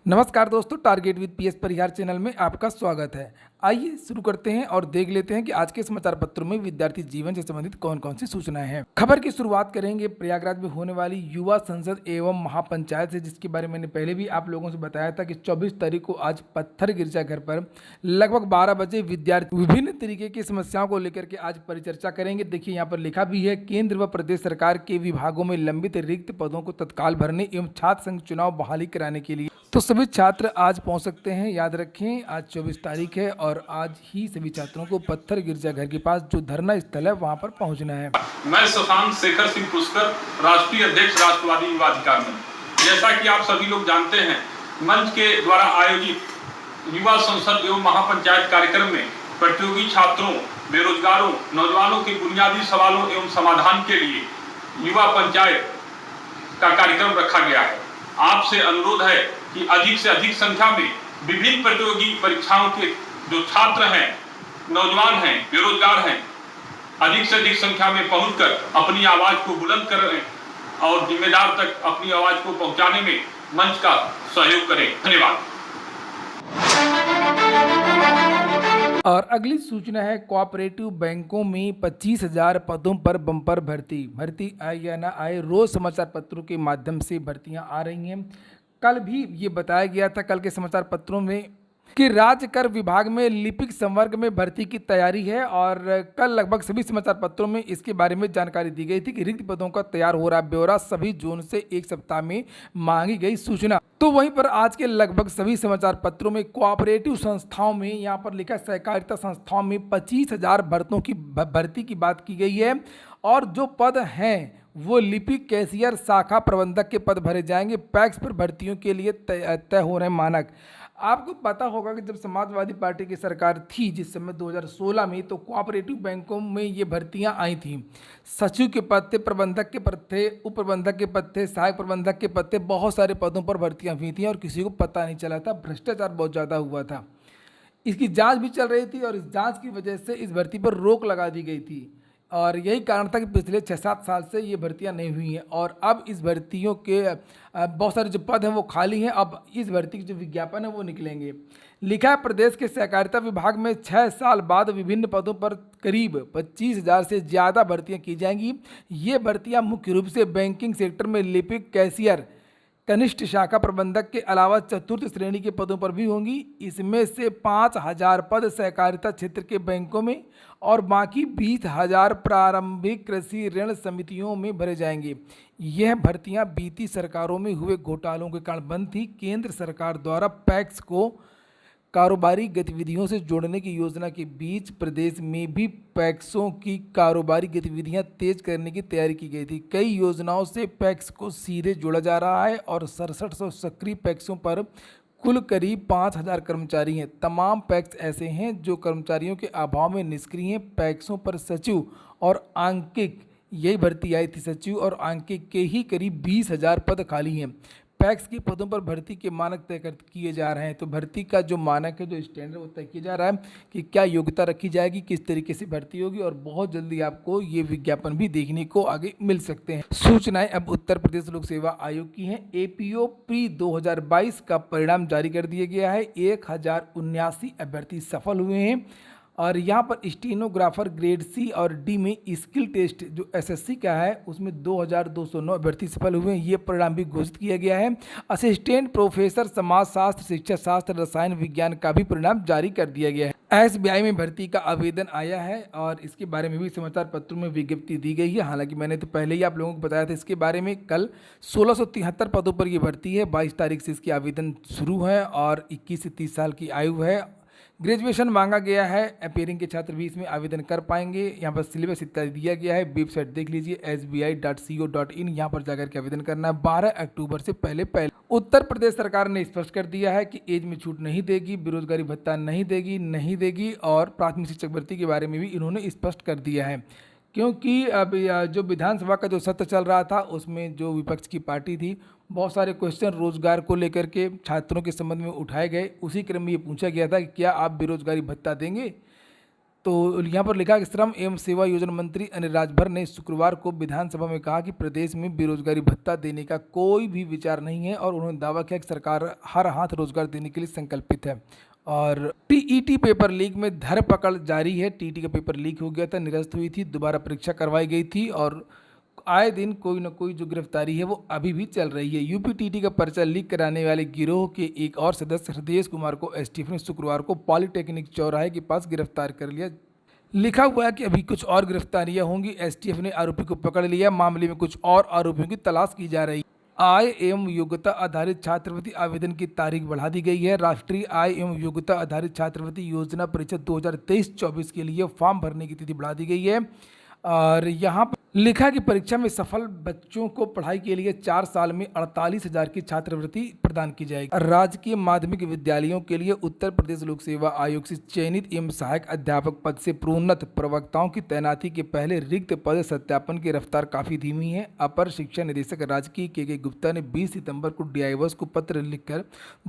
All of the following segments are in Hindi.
नमस्कार दोस्तों, target with PS Parihar channel में आपका स्वागत है। आइए शुरू करते हैं और देख लेते हैं कि आज के समाचार पत्रों में विद्यार्थी जीवन से संबंधित कौन कौन सी सूचनाएं हैं। खबर की शुरुआत करेंगे प्रयागराज में होने वाली युवा संसद एवं महापंचायत से, जिसके बारे में मैंने पहले भी आप लोगों से बताया था कि 24 तारीख को आज पत्थर गिरजाघर पर लगभग 12 बजे विद्यार्थी विभिन्न तरीके की समस्याओं को लेकर के आज परिचर्चा करेंगे। देखिए यहाँ पर लिखा भी है, केंद्र व प्रदेश सरकार के विभागों में लंबित रिक्त पदों को तत्काल भरने एवं छात्र संघ चुनाव बहाली कराने के लिए तो सभी छात्र आज पहुंच सकते हैं। याद रखें, आज 24 तारीख है और आज ही सभी छात्रों को पत्थर गिरजाघर के पास जो धरना स्थल है वहां पर पहुंचना है। मैं शशांक शेखर सिंह पुष्कर, राष्ट्रीय अध्यक्ष राष्ट्रवादी युवा अधिकार मंच। जैसा कि आप सभी लोग जानते हैं, मंच के द्वारा आयोजित युवा संसद एवं महापंचायत कार्यक्रम में प्रतियोगी छात्रों, बेरोजगारों, नौजवानों के बुनियादी सवालों एवं समाधान के लिए युवा पंचायत का कार्यक्रम रखा गया है। आपसे अनुरोध है कि अधिक से अधिक संख्या में विभिन्न प्रतियोगी परीक्षाओं के जो छात्र हैं, नौजवान हैं, बेरोजगार हैं, अधिक से अधिक संख्या में पहुंचकर अपनी आवाज को बुलंद करें और जिम्मेदार तक अपनी आवाज को पहुंचाने में मंच का सहयोग करें। धन्यवाद। और अगली सूचना है, कोऑपरेटिव बैंकों में 25,000 पदों पर बम्पर भर्ती आए या ना आए, रोज समाचार पत्रों के माध्यम से भर्तियां आ रही हैं। कल भी ये बताया गया था, कल के समाचार पत्रों में, कि राज्य कर विभाग में लिपिक संवर्ग में भर्ती की तैयारी है और कल लगभग सभी समाचार पत्रों में इसके बारे में जानकारी दी गई थी कि रिक्त पदों का तैयार हो रहा ब्यौरा सभी जोन से एक सप्ताह में मांगी गई सूचना। तो वहीं पर आज के लगभग सभी समाचार पत्रों में कोऑपरेटिव संस्थाओं में, यहाँ पर लिखा सहकारिता संस्थाओं में 25,000 भर्ती की बात की गई है और जो पद हैं वो लिपिक, कैशियर, शाखा प्रबंधक के पद भरे जाएंगे। पैक्स पर भर्तियों के लिए तय हो रहे मानक। आपको पता होगा कि जब समाजवादी पार्टी की सरकार थी जिस समय 2016 में, तो कोऑपरेटिव बैंकों में ये भर्तियां आई थी। सचिव के पद थे, प्रबंधक के पद थे, उप प्रबंधक के पद थे, सहायक प्रबंधक के पद थे, बहुत सारे पदों पर भर्तियां हुई थी और किसी को पता नहीं चला था। भ्रष्टाचार बहुत ज़्यादा हुआ था। इसकी जाँच भी चल रही थी और इस जाँच की वजह से इस भर्ती पर रोक लगा दी गई थी और यही कारण था कि पिछले 6-7 साल से ये भर्तियां नहीं हुई हैं और अब इस भर्तियों के बहुत सारे जो पद हैं वो खाली हैं। अब इस भर्ती के जो विज्ञापन है वो निकलेंगे। लिखा है, प्रदेश के सहकारिता विभाग में 6 साल बाद विभिन्न पदों पर करीब 25,000 से ज़्यादा भर्तियां की जाएंगी। ये भर्तियां मुख्य रूप से बैंकिंग सेक्टर में लिपिक, कैशियर, कनिष्ठ शाखा प्रबंधक के अलावा चतुर्थ श्रेणी के पदों पर भी होंगी। इसमें से 5,000 पद सहकारिता क्षेत्र के बैंकों में और बाकी 20,000 प्रारंभिक कृषि ऋण समितियों में भरे जाएंगे। यह भर्तियां बीती सरकारों में हुए घोटालों के कारण बंद थी। केंद्र सरकार द्वारा पैक्स को कारोबारी गतिविधियों से जोड़ने की योजना के बीच प्रदेश में भी पैक्सों की कारोबारी गतिविधियां तेज करने की तैयारी की गई थी। कई योजनाओं से पैक्स को सीधे जोड़ा जा रहा है और 6700 सक्रिय पैक्सों पर कुल करीब 5,000 कर्मचारी हैं। तमाम पैक्स ऐसे हैं जो कर्मचारियों के अभाव में निष्क्रिय हैं। पैक्सों पर सचिव और आंकिक, यही भर्ती आई थी, सचिव और आंकिक के ही करीब 20,000 पद खाली हैं। पैक्स के पदों पर भर्ती के मानक तय किए जा रहे हैं। तो भर्ती का जो मानक है, जो स्टैंडर्ड, वो तय किया जा रहा है कि क्या योग्यता रखी जाएगी, किस तरीके से भर्ती होगी और बहुत जल्दी आपको ये विज्ञापन भी देखने को आगे मिल सकते हैं। सूचनाएं अब उत्तर प्रदेश लोक सेवा आयोग की हैं। एपीओ प्री 2022 का परिणाम जारी कर दिया गया है। 1079 अभ्यर्थी सफल हुए हैं और यहाँ पर स्टेनोग्राफर ग्रेड सी और डी में स्किल टेस्ट जो एसएससी का है उसमें 2,209 अभ्यर्थी सफल हुए हैं। ये परिणाम भी घोषित किया गया है। असिस्टेंट प्रोफेसर समाजशास्त्र, शिक्षा शास्त्र, रसायन विज्ञान का भी परिणाम जारी कर दिया गया है। एसबीआई में भर्ती का आवेदन आया है और इसके बारे में भी समाचार पत्रों में विज्ञप्ति दी गई है। हालांकि मैंने तो पहले ही आप लोगों को बताया था इसके बारे में। कल 1673 पदों पर यह भर्ती है। 22 तारीख से इसकी आवेदन शुरू है और 21 से 30 साल की आयु है। ग्रेजुएशन मांगा गया है। अपेयरिंग के छात्र भी इसमें आवेदन कर पाएंगे। यहाँ पर सिलेबस इत्यादि दिया गया है। वेबसाइट देख लीजिए sbi.co.in, यहाँ पर जाकर के आवेदन करना है। 12 अक्टूबर से पहले। उत्तर प्रदेश सरकार ने स्पष्ट कर दिया है कि एज में छूट नहीं देगी, बेरोजगारी भत्ता नहीं देगी और प्राथमिक शिक्षक भर्ती के बारे में भी इन्होंने स्पष्ट कर दिया है। क्योंकि अब जो विधानसभा का जो सत्र चल रहा था उसमें जो विपक्ष की पार्टी थी, बहुत सारे क्वेश्चन रोजगार को लेकर के छात्रों के संबंध में उठाए गए। उसी क्रम में ये पूछा गया था कि क्या आप बेरोजगारी भत्ता देंगे। तो यहाँ पर लिखा कि श्रम एवं सेवा योजना मंत्री अनिल राजभर ने शुक्रवार को विधानसभा में कहा कि प्रदेश में बेरोजगारी भत्ता देने का कोई भी विचार नहीं है और उन्होंने दावा किया कि सरकार हर हाथ रोजगार देने के लिए संकल्पित है। और टीईटी पेपर लीक में धरपकड़ जारी है। टीईटी का पेपर लीक हो गया था, निरस्त हुई थी, दोबारा परीक्षा करवाई गई थी और आए दिन कोई न कोई जो गिरफ्तारी है वो अभी भी चल रही है। यूपीटीटी का पर्चा लीक कराने वाले गिरोह के एक और सदस्य हृदय कुमार को एसटीएफ ने शुक्रवार को पॉलिटेक्निक चौराहे के पास गिरफ्तार कर लिया। लिखा हुआ है कि अभी कुछ और गिरफ्तारियां होंगी। एसटीएफ ने आरोपी को पकड़ लिया। मामले में कुछ और आरोपियों की तलाश की जा रही है। आय एवं योग्यता आधारित छात्रवृत्ति आवेदन की तारीख बढ़ा दी गई है। राष्ट्रीय आय एवं योग्यता आधारित छात्रवृत्ति योजना परीक्षा 2023-24 के लिए फॉर्म भरने की तिथि बढ़ा दी गई है। और यहाँ पर लिखा कि परीक्षा में सफल बच्चों को पढ़ाई के लिए 4 साल में 48,000 की छात्रवृत्ति प्रदान की जाएगी। राजकीय माध्यमिक विद्यालयों के लिए उत्तर प्रदेश लोक सेवा आयोग से चयनित एवं सहायक अध्यापक पद से प्रोन्नत प्रवक्ताओं की तैनाती के पहले रिक्त पद सत्यापन की रफ्तार काफी धीमी है। अपर शिक्षा निदेशक राजकीय के गुप्ता ने 20 सितंबर को डीआईओएस को पत्र लिखकर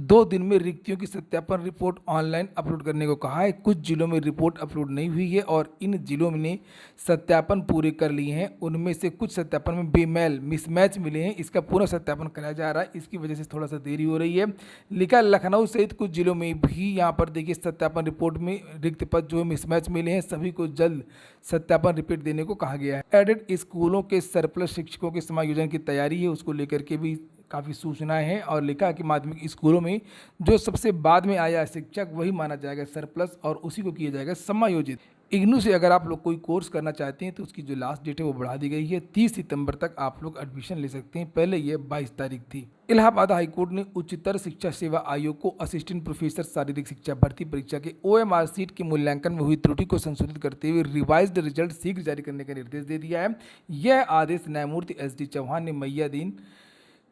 2 दिन में रिक्तियों की सत्यापन रिपोर्ट ऑनलाइन अपलोड करने को कहा है। कुछ जिलों में रिपोर्ट अपलोड नहीं हुई है और इन जिलों ने सत्यापन पूरे कर लिए हैं। उनमें से कुछ सत्यापन में बेमेल मिसमैच मिले हैं। इसका पूरा सत्यापन कराया जा रहा है, इसकी वजह से थोड़ा सा देरी हो रही है। लिखा लखनऊ सहित कुछ जिलों में भी यहाँ पर देखिए सत्यापन रिपोर्ट में रिक्त पद जो है मिसमैच मिले हैं। सभी को जल्द सत्यापन रिपोर्ट देने को कहा गया है। एडेड स्कूलों के सरप्लस शिक्षकों के समायोजन की तैयारी है, उसको लेकर के भी काफ़ी सूचनाएं हैं। और लिखा कि माध्यमिक स्कूलों में जो सबसे बाद में आया शिक्षक वही माना जाएगा सरप्लस और उसी को किया जाएगा समायोजित। इग्नू से अगर आप लोग कोई कोर्स करना चाहते हैं तो उसकी जो लास्ट डेट है वो बढ़ा दी गई है। 30 सितंबर तक आप लोग एडमिशन ले सकते हैं, पहले ये 22 तारीख थी। इलाहाबाद हाईकोर्ट ने उच्चतर शिक्षा सेवा आयोग को असिस्टेंट प्रोफेसर शारीरिक शिक्षा भर्ती परीक्षा के OMR सीट के मूल्यांकन में हुई त्रुटि को संशोधित करते हुए रिवाइज्ड रिजल्ट शीघ्र जारी करने का निर्देश दे दिया है। यह आदेश न्यायमूर्ति SD चौहान ने मैयादीन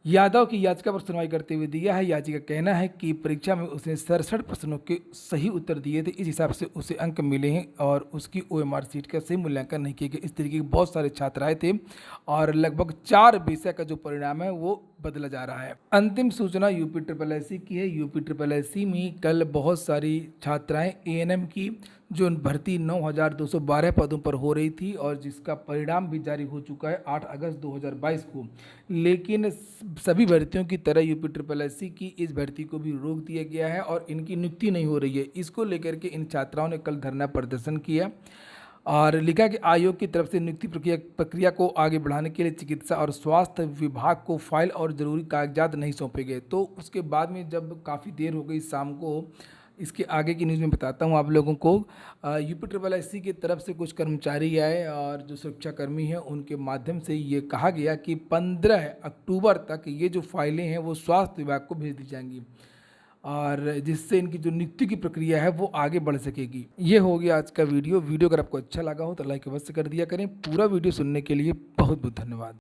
यादव की याचिका पर सुनवाई करते हुए दिया है। याचिका कहना है कि परीक्षा में उसने 67 प्रश्नों के सही उत्तर दिए थे, इस हिसाब से उसे अंक मिले हैं और उसकी OMR सीट का सही मूल्यांकन नहीं किया गया। इस तरीके के बहुत सारे छात्र आए थे और लगभग 4 विषय का जो परिणाम है वो बदला जा रहा है। अंतिम सूचना UPSSC की है। UPSSC में कल बहुत सारी छात्राएं ANM की जो भर्ती 9,212 पदों पर हो रही थी और जिसका परिणाम भी जारी हो चुका है 8 अगस्त 2022 को। लेकिन सभी भर्तियों की तरह UPSSC की इस भर्ती को भी रोक दिया गया है और इनकी नियुक्ति नहीं हो रही है। इसको लेकर के इन छात्राओं ने कल धरना प्रदर्शन किया और लिखा कि आयोग की तरफ से नियुक्ति प्रक्रिया को आगे बढ़ाने के लिए चिकित्सा और स्वास्थ्य विभाग को फाइल और ज़रूरी कागजात नहीं सौंपे गए। तो उसके बाद में जब काफ़ी देर हो गई शाम को, इसके आगे की न्यूज़ में बताता हूँ आप लोगों को। UPSSC की तरफ से कुछ कर्मचारी आए और जो सुरक्षाकर्मी हैं उनके माध्यम से ये कहा गया कि 15 अक्टूबर तक ये जो फाइलें हैं वो स्वास्थ्य विभाग को भेज दी जाएंगी और जिससे इनकी जो नियुक्ति की प्रक्रिया है वो आगे बढ़ सकेगी। ये हो गया आज का वीडियो। अगर आपको अच्छा लगा हो तो लाइक अवश्य कर दिया करें। पूरा वीडियो सुनने के लिए बहुत बहुत धन्यवाद।